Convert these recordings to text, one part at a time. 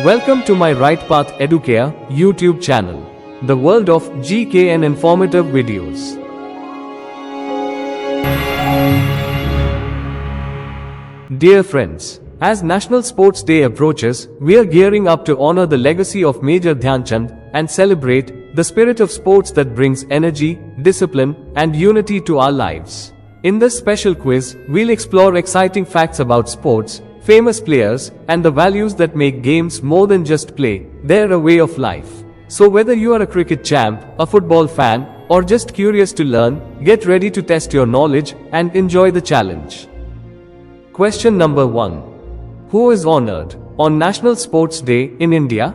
Welcome to my Right Path Educare YouTube channel, the world of GK and informative videos. Dear friends, as National Sports Day approaches, we are gearing up to honor the legacy of Major Dhyan Chand and celebrate the spirit of sports that brings energy, discipline, and unity to our lives. In this special quiz, we'll explore exciting facts about sports, famous players, and the values that make games more than just play, they're a way of life. So whether you are a cricket champ, a football fan, or just curious to learn, get ready to test your knowledge and enjoy the challenge. Question number 1. Who is honored on National Sports Day in India?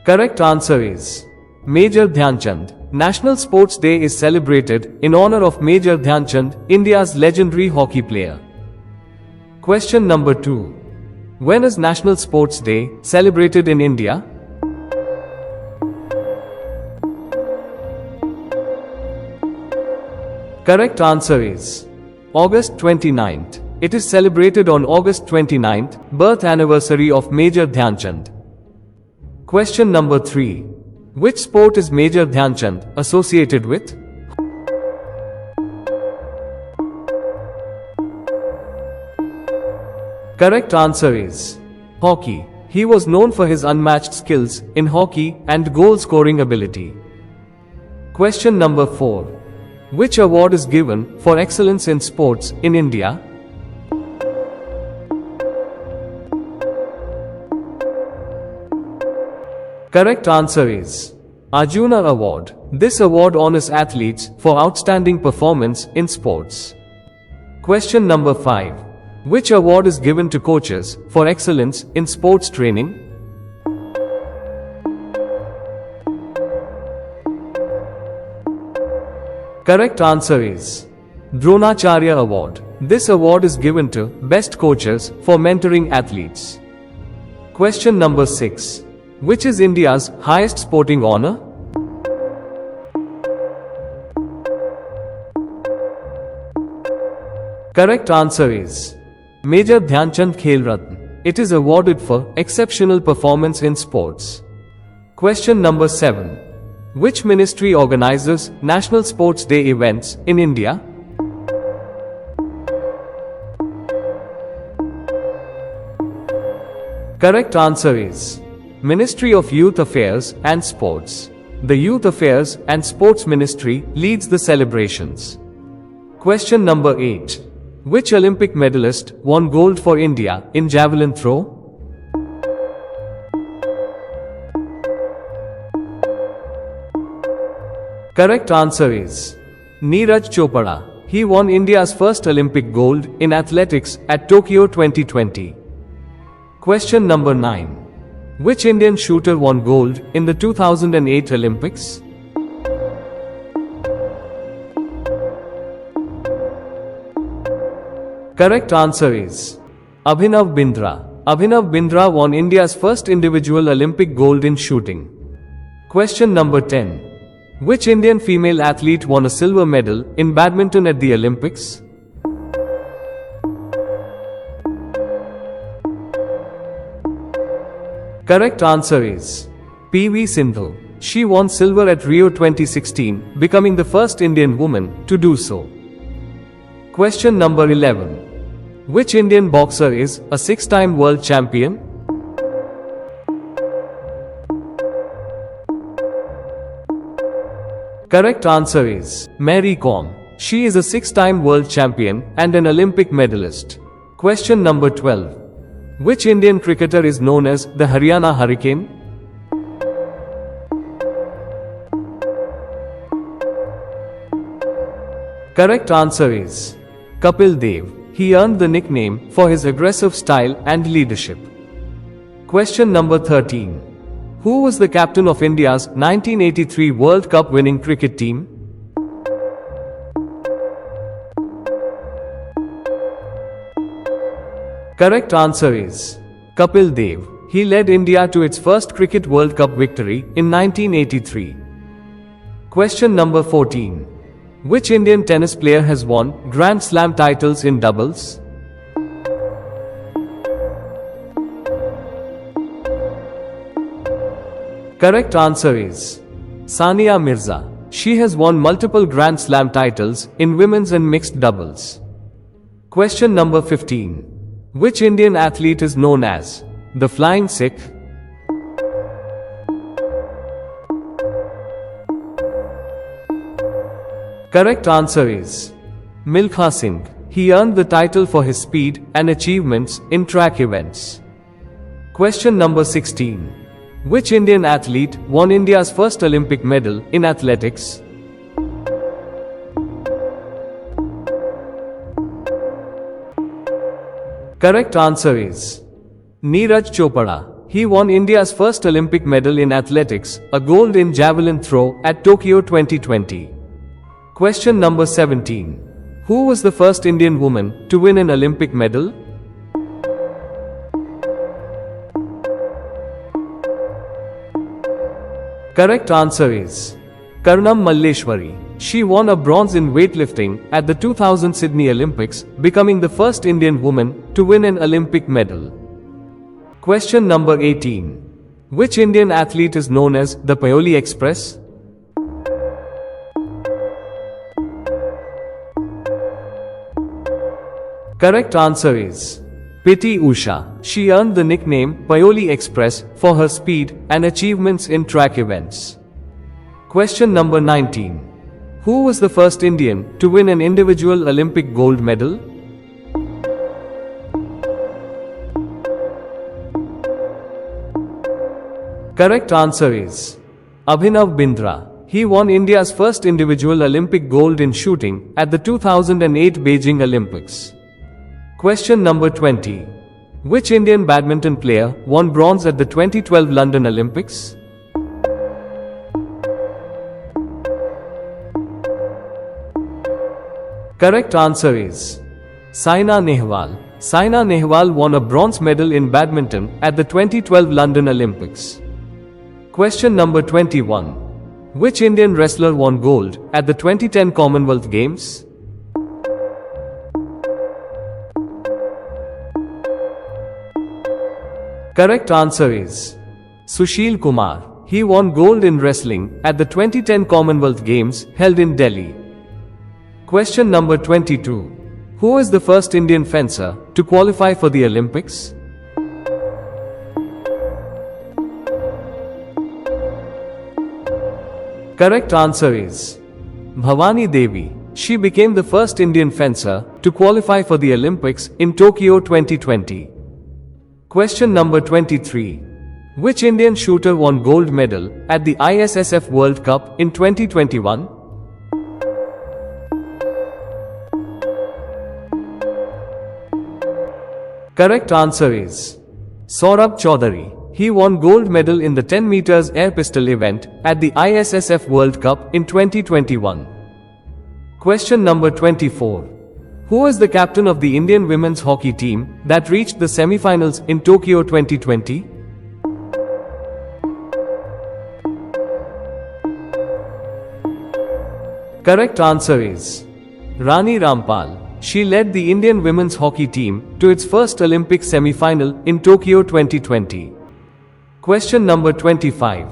Correct answer is Major Dhyan Chand. National Sports Day is celebrated in honor of Major Dhyan Chand, India's legendary hockey player. Question number 2. When is National Sports Day celebrated in India? Correct answer is August 29th. It is celebrated on August 29th, birth anniversary of Major Dhyan Chand. Question number 3. Which sport is Major Dhyan Chand associated with? Correct answer is hockey. He was known for his unmatched skills in hockey and goal-scoring ability. Question number 4. Which award is given for excellence in sports in India? Correct answer is Arjuna Award. This award honors athletes for outstanding performance in sports. Question number 5. Which award is given to coaches for excellence in sports training? Correct answer is Dronacharya Award. This award is given to best coaches for mentoring athletes. Question number 6. Which is India's highest sporting honor? Correct answer is Major Dhyan Chand Khel Ratna. It is awarded for exceptional performance in sports. Question number 7. Which ministry organizes National Sports Day events in India? Correct answer is Ministry of Youth Affairs and Sports. The Youth Affairs and Sports Ministry leads the celebrations. Question number 8. Which Olympic medalist won gold for India in javelin throw? Correct answer is Neeraj Chopra. He won India's first Olympic gold in athletics at Tokyo 2020. Question number 9. Which Indian shooter won gold in the 2008 Olympics? Correct answer is Abhinav Bindra. Abhinav Bindra won India's first individual Olympic gold in shooting. Question number 10. Which Indian female athlete won a silver medal in badminton at the Olympics? Correct answer is PV Sindhu. She won silver at Rio 2016, becoming the first Indian woman to do so. Question number 11. Which Indian boxer is a 6-time world champion? Correct answer is Mary Kom. She is a 6-time world champion and an Olympic medalist. Question number 12. Which Indian cricketer is known as the Haryana Hurricane? Correct answer is Kapil Dev. He earned the nickname for his aggressive style and leadership. Question number 13. Who was the captain of India's 1983 World Cup winning cricket team? Correct answer is Kapil Dev. He led India to its first Cricket World Cup victory in 1983. Question number 14. Which Indian tennis player has won Grand Slam titles in doubles? Correct answer is Sania Mirza. She has won multiple Grand Slam titles in women's and mixed doubles. Question number 15. Which Indian athlete is known as the Flying Sikh? Correct answer is Milkha Singh. He earned the title for his speed and achievements in track events. Question number 16. Which Indian athlete won India's first Olympic medal in athletics? Correct answer is Neeraj Chopra. He won India's first Olympic medal in athletics, a gold in javelin throw at Tokyo 2020. Question number 17. Who was the first Indian woman to win an Olympic medal? Correct answer is Karnam Malleshwari. She won a bronze in weightlifting at the 2000 Sydney Olympics, becoming the first Indian woman to win an Olympic medal. Question number 18. Which Indian athlete is known as the Paoli Express? Correct answer is P.T. Usha. She earned the nickname Paoli Express for her speed and achievements in track events. Question number 19. Who was the first Indian to win an individual Olympic gold medal? Correct answer is Abhinav Bindra. He won India's first individual Olympic gold in shooting at the 2008 Beijing Olympics. Question number 20. Which Indian badminton player won bronze at the 2012 London Olympics? Correct answer is Saina Nehwal. Saina Nehwal won a bronze medal in badminton at the 2012 London Olympics. Question number 21. Which Indian wrestler won gold at the 2010 Commonwealth Games? Correct answer is Sushil Kumar. He won gold in wrestling at the 2010 Commonwealth Games held in Delhi. Question number 22. Who is the first Indian fencer to qualify for the Olympics? Correct answer is Bhavani Devi. She became the first Indian fencer to qualify for the Olympics in Tokyo 2020. Question number 23. Which Indian shooter won gold medal at the ISSF World Cup in 2021? Correct answer is Saurabh Chaudhary. He won gold medal in the 10 meters air pistol event at the ISSF World Cup in 2021. Question number 24. Who is the captain of the Indian women's hockey team that reached the semi-finals in Tokyo 2020? Correct answer is Rani Rampal. She led the Indian women's hockey team to its first Olympic semi-final in Tokyo 2020. Question number 25.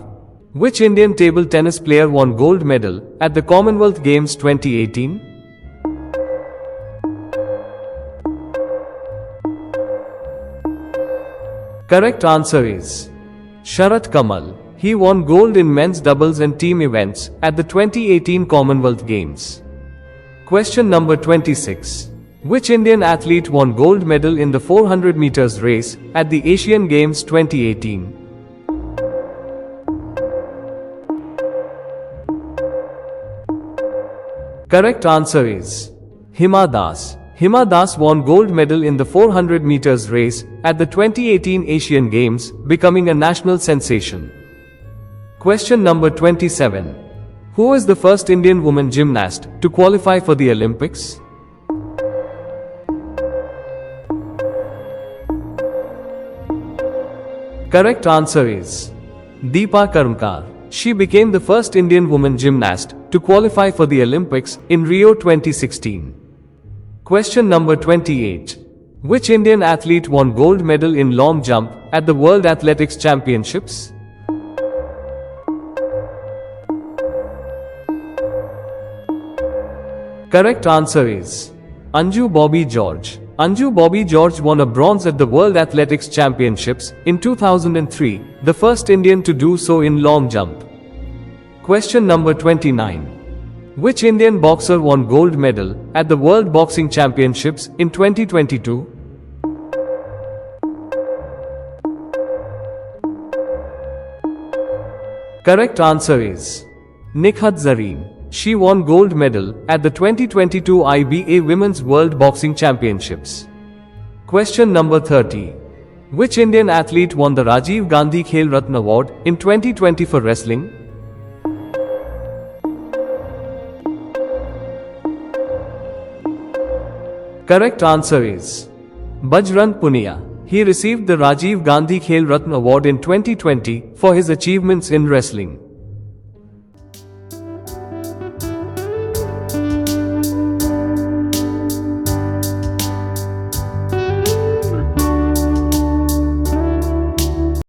Which Indian table tennis player won gold medal at the Commonwealth Games 2018? Correct answer is Sharat Kamal. He won gold in men's doubles and team events at the 2018 Commonwealth Games. Question number 26. Which Indian athlete won gold medal in the 400 meters race at the Asian Games 2018? Correct answer is Hima Das. Hima Das won gold medal in the 400 meters race at the 2018 Asian Games, becoming a national sensation. Question number 27. Who is the first Indian woman gymnast to qualify for the Olympics? Correct answer is Deepa Karmkar. She became the first Indian woman gymnast to qualify for the Olympics in Rio 2016. Question number 28. Which Indian athlete won gold medal in long jump at the World Athletics Championships? Correct answer is Anju Bobby George. Anju Bobby George won a bronze at the World Athletics Championships in 2003, the first Indian to do so in long jump. Question number 29. Which Indian boxer won gold medal at the World Boxing Championships in 2022? Correct answer is Nikhat Zareen. She won gold medal at the 2022 IBA Women's World Boxing Championships. Question number 30. Which Indian athlete won the Rajiv Gandhi Khel Ratna Award in 2020 for wrestling? Correct answer is Bajrang Punia. He received the Rajiv Gandhi Khel Ratna Award in 2020 for his achievements in wrestling.